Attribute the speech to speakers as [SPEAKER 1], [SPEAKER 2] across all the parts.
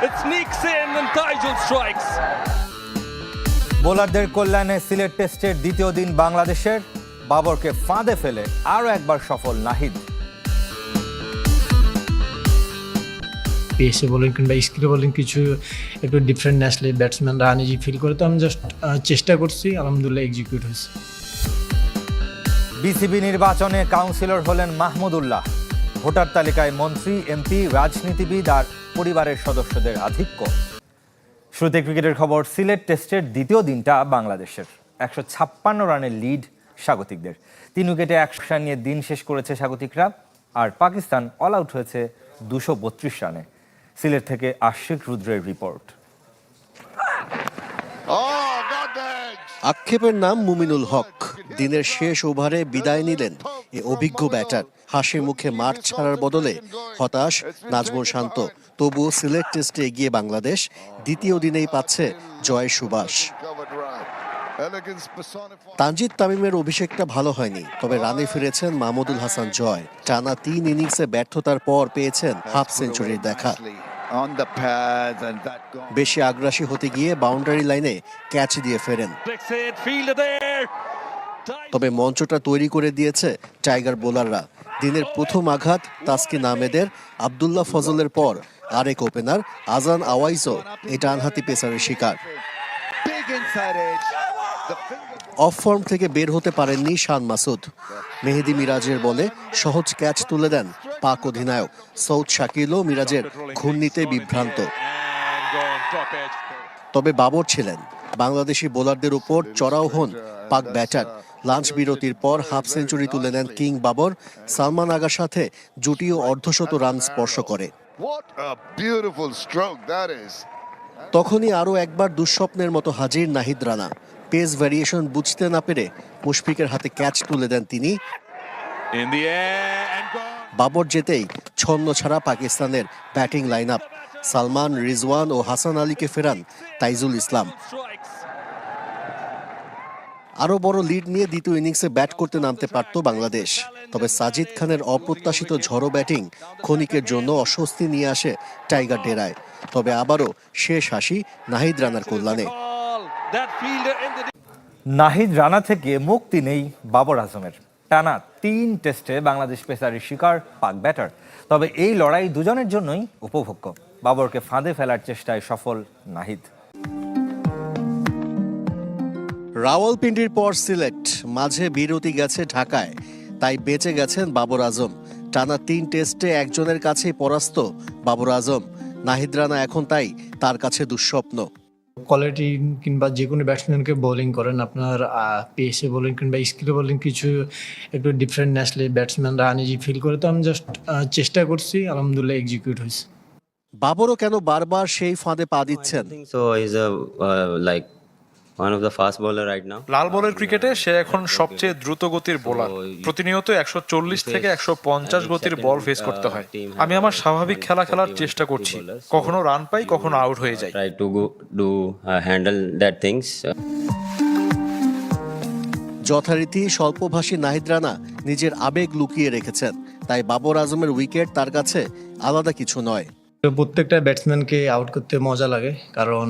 [SPEAKER 1] It sneaks in and Taijul strikes.
[SPEAKER 2] বোলারদের কল্যাণে সিলেট টেস্টের দ্বিতীয় দিন বাংলাদেশের বাবরকে ফাঁদে ফেলে আরও একবার সফল নাহিদ।
[SPEAKER 3] পেসে বোলিং কিংবা স্কিলে বোলিং কিছু একটু ডিফারেন্ট আসলে ব্যাটসম্যানরা আনইজি ফিল করে, তো আমি জাস্ট চেষ্টা করছি, আলহামদুলিল্লাহ এক্সিকিউট হয়েছে।
[SPEAKER 2] বিসিবি নির্বাচনে কাউন্সিলর হলেন মাহমুদুল্লাহ। ভোটার তালিকায় মন্ত্রী, এমপি, রাজনীতিবিদ আর পরিবারের সদস্যদের আধিক্য। শুরুতে ক্রিকেটের খবর। সিলেট টেস্টের দ্বিতীয় দিনটা বাংলাদেশের 156 রানের লিড স্বাগতিকদের। 3 উইকেটে 100 রান নিয়ে দিন শেষ করেছে স্বাগতিকরা, আর পাকিস্তান অল আউট হয়েছে 232 রানে। সিলেট থেকে আশিক রুদ্রের রিপোর্ট।
[SPEAKER 4] আক্ষেপের নাম মুমিনুল হক। দিনের শেষ ওভারে বিদায় নিলেন এ অভিজ্ঞ ব্যাটার। হাসি মুখে মাঠ ছাড়ার বদলে হতাশ নাজমুল শান্ত। তবুও সিলেট টেস্টে এগিয়ে বাংলাদেশ দ্বিতীয় দিনেই পাচ্ছে জয়ের সুবাস। তানজিদ তামিমের অভিষেকটা ভালো হয়নি, তবে রানে ফিরেছেন মাহমুদুল হাসান জয়। টানা 3 ইনিংসে ব্যর্থতার পর পেয়েছেন হাফ সেঞ্চুরির দেখা। বেশি আগ্রাসী হতে গিয়ে বাউন্ডারি লাইনে ক্যাচ দিয়ে ফেরেন, তবে মঞ্চটা তৈরি করে দিয়েছে টাইগার বোলাররা। দিনের প্রথম আঘাত তাসকিন আহমেদের। আব্দুল্লাহ ফজলের পর আরেক ওপেনার আজান আওয়াইজও এই ডানহাতি পেসারের শিকার। অফ ফর্ম থেকে বের হতে পারেননি শান মাসুদ। মেহেদি মিরাজের বলে সহজ ক্যাচ তুলে দেন পাক অধিনায়ক। সৌদ শাকিলও মিরাজের ঘূর্ণিতে বিভ্রান্ত। তবে বাবর ছিলেন। বাংলাদেশি বোলারদের উপর চড়াও হন পাক ব্যাটার। লাঞ্চ বিরতির পর হাফ সেঞ্চুরি তুলে নেন কিং বাবর। সালমান আগার সাথে জুটিও অর্ধশত রান স্পর্শ করে। তখনই আরও একবার দুঃস্বপ্নের মতো হাজির নাহিদ রানা। পেস ভ্যারিয়েশন বুঝতে না পেরে মুশফিকের হাতে ক্যাচ তুলে দেন তিনি। বাবর যেতেই ছন্ন ছাড়া পাকিস্তানের batting line up. Salman, Rizwan ও হাসান আলীকে ফেরান তাইজুল ইসলাম। আরও বড় লিড নিয়ে দ্বিতীয় ইনিংসে ব্যাট করতে নামতে পারত বাংলাদেশ, তবে সাজিদ খানের অপ্রত্যাশিত ঝড়ো ব্যাটিং ক্ষণিকের জন্য অস্বস্তি নিয়ে আসে টাইগার ডেরায়। তবে আবারও শেষ হাসি নাহিদ রানার কল্যাণে।
[SPEAKER 2] নাহিদ রানা থেকে মুক্তি নেই বাবর আজমের। টানা 3 টেস্টে বাংলাদেশ পেসারের শিকার পাক ব্যাটার। তবে এই লড়াই দুজনের জন্যই উপভোগ্য। বাবরকে ফাঁদে ফেলার চেষ্টায় সফল নাহিদ।
[SPEAKER 4] রাওয়ালপিন্ডির পর সিলেট, মাঝে বিরতি গেছে ঢাকায়, তাই বেঁচে গেছেন বাবর আজম। টানা 3 টেস্টে একজনের কাছেই পরাস্ত বাবর আজম। নাহিদ রানা এখন তাই তার কাছে দুঃস্বপ্ন।
[SPEAKER 3] কোয়ালিটি কিংবা যে কোনো ব্যাটসম্যানকে বোলিং করেন, আপনার পেসে বোলিং কিংবা স্কিলে বোলিং কিছু একটু ডিফারেন্ট আসলে ব্যাটসম্যানরা আনইজি ফিল করে, তো আমি জাস্ট চেষ্টা করছি, আলহামদুলিল্লাহ এক্সিকিউট হয়েছে।
[SPEAKER 4] বাবরও কেন বারবার সেই ফাঁদে পা দিচ্ছেন?
[SPEAKER 5] So he's a like one of the fast bowler right now.
[SPEAKER 6] লাল বলের ক্রিকেটে সে এখন সবচেয়ে দ্রুত গতির বোলার। প্রতিনিয়ত 140 থেকে 150 গতির বল ফেস করতে হয়। আমি আমার স্বাভাবিক খেলা খেলার চেষ্টা করছি, কখনো রান পাই, কখনো আউট হয়ে যাই।
[SPEAKER 5] Try to go do handle that things.
[SPEAKER 4] যথারীতি স্বল্পভাষী নাহিদ রানা নিজের আবেগ লুকিয়ে রেখেছেন, তাই বাবর আজমের উইকেট তার কাছে আলাদা কিছু নয়।
[SPEAKER 3] প্রত্যেকটা ব্যাটসম্যানকে আউট করতে মজা লাগে, কারণ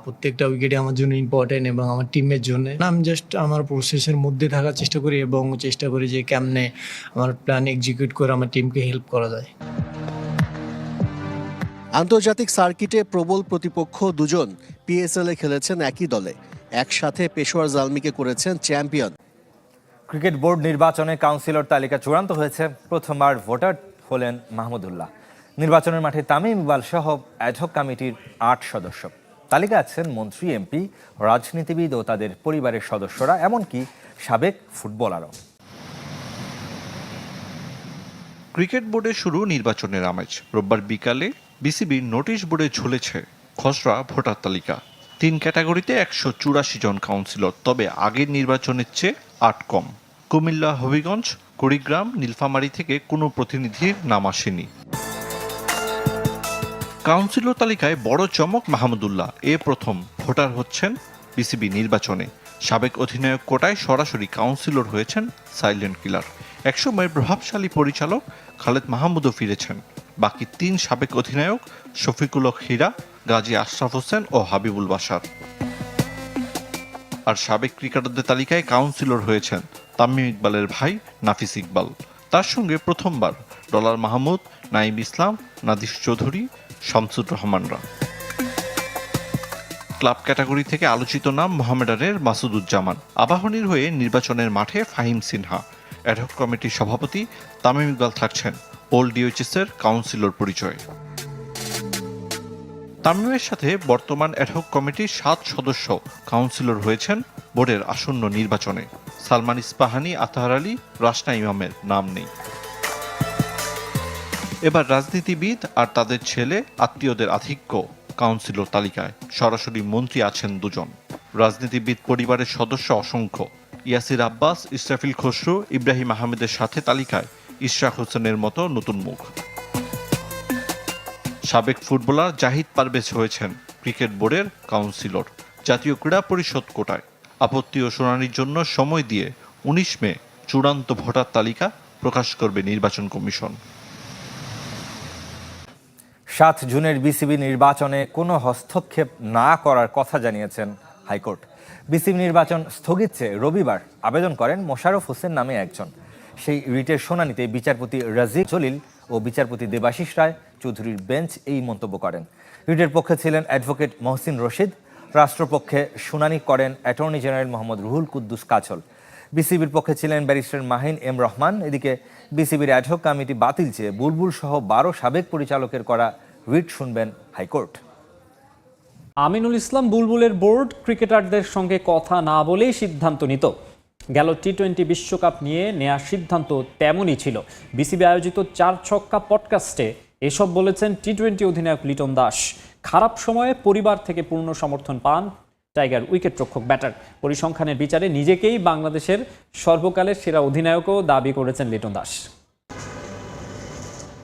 [SPEAKER 3] প্রত্যেকটা উইকেটই আমার জন্য ইম্পর্টেন্ট এবং আমার টিমের জন্য। আমি জাস্ট আমার প্রসেসের মধ্যে থাকার চেষ্টা করি এবং চেষ্টা করি যে কেমনে আমার প্ল্যান এক্সিকিউট করে আমার টিমকে হেল্প করা যায়।
[SPEAKER 4] আন্তর্জাতিক সার্কিটে প্রবল প্রতিপক্ষ দুজন পিএসএল এ খেলেছেন একই দলে। একসাথে পেশোয়ার জালমিকে করেছেন চ্যাম্পিয়ন।
[SPEAKER 2] ক্রিকেট বোর্ড নির্বাচনে কাউন্সিলর তালিকা চূড়ান্ত হয়েছে। প্রথমবার ভোটার হলেন মাহমুদুল্লাহ। নির্বাচনের মাঠে তামিম ইকবাল সহ অ্যাডহক কমিটির 8 সদস্য। তালিকা আছেন মন্ত্রী, এমপি, রাজনীতিবিদ ও তাদের পরিবারের সদস্যরা, এমনকি সাবেক ফুটবলারও।
[SPEAKER 7] ক্রিকেট বোর্ডে শুরু নির্বাচনের আমেজ। রোববার বিকালে বিসিবির নোটিশ বোর্ডে ঝুলেছে খসড়া ভোটার তালিকা। 3 ক্যাটাগরিতে 184 জন কাউন্সিলর, তবে আগের নির্বাচনের চেয়ে 8 কম। কুমিল্লা, হবিগঞ্জ, কুড়িগ্রাম, নীলফামারী থেকে কোনো প্রতিনিধির নাম আসেনি। কাউন্সিলর তালিকায় বড় চমক মাহমুদুল্লাহ। প্রথম ভোটার হচ্ছেন বিসিবি নির্বাচনে। সাবেক অধিনায়ক কোটায় সরাসরি কাউন্সিলর হয়েছেন সাইলেন্ট কিলার। একসময়ের প্রভাবশালী পরিচালক খালেদ মাহমুদও ফিরেছেন। বাকি 3 সাবেক অধিনায়ক শফিকুল হক হীরা, গাজী আশরাফ হোসেন ও হাবিবুল বাশার। আর সাবেক ক্রিকেটারদের তালিকায় কাউন্সিলর হয়েছেন তামিম ইকবালের ভাই নাফিস ইকবাল। তার সঙ্গে প্রথমবার ডলার মাহমুদ, নাইম ইসলাম, নাদিস চৌধুরী, শামসুর রহমানরা। ক্লাব ক্যাটাগরি থেকে আলোচিত নাম মোহামেডানের মাসুদুজ্জামান। আবাহনীর হয়ে নির্বাচনের মাঠে ফাহিম সিনহা। অ্যাডহক কমিটির সভাপতি তামিম ইকবাল থাকছেন ওল্ড ডিওএইচএস-এর কাউন্সিলর পরিচয়ে। তামিমের সাথে বর্তমান অ্যাডহক কমিটির 7 সদস্য কাউন্সিলর হয়েছেন বোর্ডের আসন্ন নির্বাচনে। সালমান ইস্পাহানি, আতাহার আলী, রাশনা ইমামের নাম নেই। এবার রাজনীতিবিদ আর তাদের ছেলে আত্মীয়দের আধিক্য কাউন্সিলর তালিকায়। সরাসরি মন্ত্রী আছেন 2 জন। রাজনীতিবিদ পরিবারের সদস্য অসংখ্য। ইয়াসির আব্বাস, ইসরাফিল খসরু, ইব্রাহিম আহমেদের সাথে তালিকায় ইশরাক হোসেনের মতো নতুন মুখ। সাবেক ফুটবলার জাহিদ পারভেজ হয়েছেন ক্রিকেট বোর্ডের কাউন্সিলর। জাতীয় ক্রীড়া পরিষদ কোটায় আপত্তি ও শুনানির জন্য সময় দিয়ে 19 মে চূড়ান্ত ভোটার তালিকা প্রকাশ করবে নির্বাচন কমিশন।
[SPEAKER 2] 7 জুনের বিসিবি নির্বাচনে কোনো হস্তক্ষেপ না করার কথা জানিয়েছেন হাইকোর্ট। বিসিবি নির্বাচন স্থগিত চেয়ে রবিবার আবেদন করেন মোশাররফ হোসেন নামে একজন। সেই রিটের শুনানিতে বিচারপতি রাজিক জলিল ও বিচারপতি দেবাশিস রায় চৌধুরীর বেঞ্চ এই মন্তব্য করেন। রিটের পক্ষে ছিলেন অ্যাডভোকেট মহসিন রশিদ। রাষ্ট্রপক্ষে শুনানি করেন অ্যাটর্নি জেনারেল মোহাম্মদ রুহুল কুদ্দুস কাজল। বিসিবির পক্ষে ছিলেন ব্যারিস্টার মাহিন এম রহমান। এদিকে বিসিবির অ্যাডহক কমিটি বাতিল চেয়ে বুলবুল সহ 12 সাবেক পরিচালকের করা রিট শুনবেন হাইকোর্ট।
[SPEAKER 8] আমিনুল ইসলাম বুলবুলের বোর্ড ক্রিকেটারদের সঙ্গে কথা না বলেই সিদ্ধান্ত নিত। গেল টি-20 বিশ্বকাপ নিয়ে নেওয়া সিদ্ধান্ত তেমনই ছিল। বিসিবি আয়োজিত 4 ছক্কা পডকাস্টে এসব বলেছেন টি-20 অধিনায়ক লিটন দাস। খারাপ সময়ে পরিবার থেকে পূর্ণ সমর্থন পান টাইগার উইকেটরক্ষক ব্যাটার। পরিসংখ্যানের বিচারে নিজেকেই বাংলাদেশের সর্বকালের সেরা অধিনায়কও দাবি করেছেন লিটন দাস।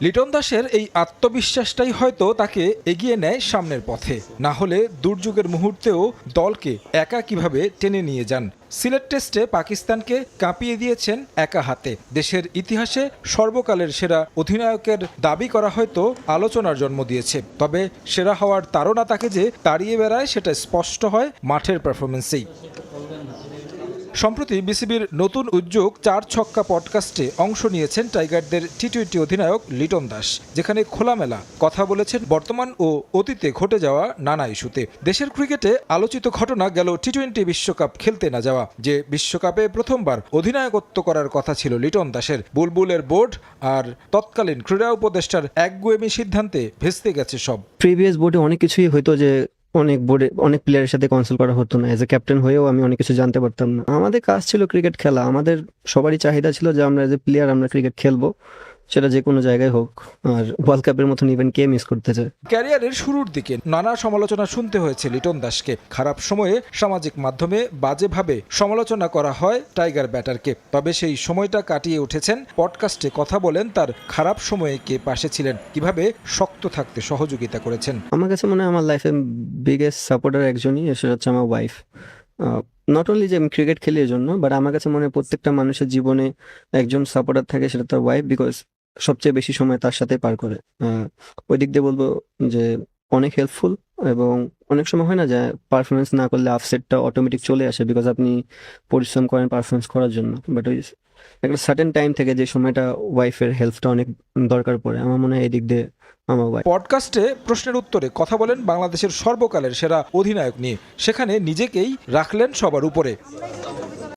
[SPEAKER 9] লিটন দাসের এই আত্মবিশ্বাসটাই হয়তো তাকে এগিয়ে নেয় সামনের পথে। না হলে দুর্যোগের মুহূর্তেও দলকে একা কিভাবে টেনে নিয়ে যান। সিলেট টেস্টে পাকিস্তানকে কাঁপিয়ে দিয়েছেন একা হাতে। দেশের ইতিহাসে সর্বকালের সেরা অধিনায়কের দাবি করা হয়তো আলোচনার জন্ম দিয়েছে। তবে সেরা হওয়ার তাড়না তাকে যে তাড়িয়ে বেড়ায় সেটা স্পষ্ট হয় মাঠের পারফরমেন্সেই। সম্প্রতি বিসিবির নতুন উদ্যোগ 4 ছক্কা পডকাস্টে অংশ নিয়েছেন টাইগারদের টি-20 অধিনায়ক লিটন দাস, যেখানে খোলামেলা কথা বলেছেন বর্তমান ও অতীতে ঘটে যাওয়া নানা ইস্যুতে। দেশের ক্রিকেটে আলোচিত ঘটনা গেল টি-20 বিশ্বকাপ খেলতে না যাওয়া, যে বিশ্বকাপে প্রথমবার অধিনায়কত্ব করার কথা ছিল লিটন দাসের। বুলবুলের বোর্ড আর তৎকালীন ক্রীড়া উপদেষ্টার একগুয়েমি সিদ্ধান্তে ভেস্তে গেছে সব।
[SPEAKER 10] প্রিভিয়াস বোর্ডে অনেক কিছুই হয়তো যে অনেক প্লেয়ারের সাথে কনসাল্ট করা হতো না। এজ এ ক্যাপ্টেন হয়েও আমি অনেক কিছু জানতে পারতাম না। আমাদের কাজ ছিল ক্রিকেট খেলা। আমাদের সবারই চাহিদা ছিল যে আমরা এজ এ প্লেয়ার আমরা ক্রিকেট খেলবো, সেটা যে কোনো জায়গায় হোক। আর ওয়ার্ল্ড কাপের মতন ইভেন্ট কে মিস করতে চায়।
[SPEAKER 9] ক্যারিয়ারের শুরুর দিকে নানা সমালোচনা শুনতে হয়েছে লিটন দাসকে। খারাপ সময়ে সামাজিক মাধ্যমে বাজেভাবে সমালোচনা করা হয় টাইগার ব্যাটারকে। তবে সেই সময়টা কাটিয়ে উঠেছেন। পডকাস্টে কথা বলেন তার খারাপ সময়ে কে পাশে ছিলেন, কিভাবে শক্ত থাকতে সহযোগিতা করেছেন।
[SPEAKER 10] আমার কাছে মনে হয় আমার লাইফের বিগেস্ট সাপোর্টার একজনই, সেটা হচ্ছে আমার ওয়াইফ। নট অনলি যে আমি ক্রিকেট খেলি এর জন্য, বাট আমার কাছে মনে হয় প্রত্যেকটা মানুষের জীবনে একজন সাপোর্টার থাকে, সেটা তার ওয়াইফ। বিকজ সবচেয়ে বেশি সময় তার সাথে পার করে। ওই দিক দিয়ে বলবো যে অনেক হেল্পফুল। এবং অনেক সময় হয় না যে পারফরমেন্স না করলে আপসেটটা অটোমেটিক চলে আসে, বিকজ আপনি পরিশ্রম করেন পারফরমেন্স করার জন্য। বাট ওই একটা সার্টেন টাইম থেকে যে সময়টা ওয়াইফের হেল্পটা অনেক দরকার পড়ে, আমার মনে হয় এই দিক দিয়ে আমার ওয়াইফ।
[SPEAKER 9] পডকাস্টে প্রশ্নের উত্তরে কথা বলেন বাংলাদেশের সর্বকালের সেরা অধিনায়ক নিয়ে। সেখানে নিজেকেই রাখলেন সবার উপরে।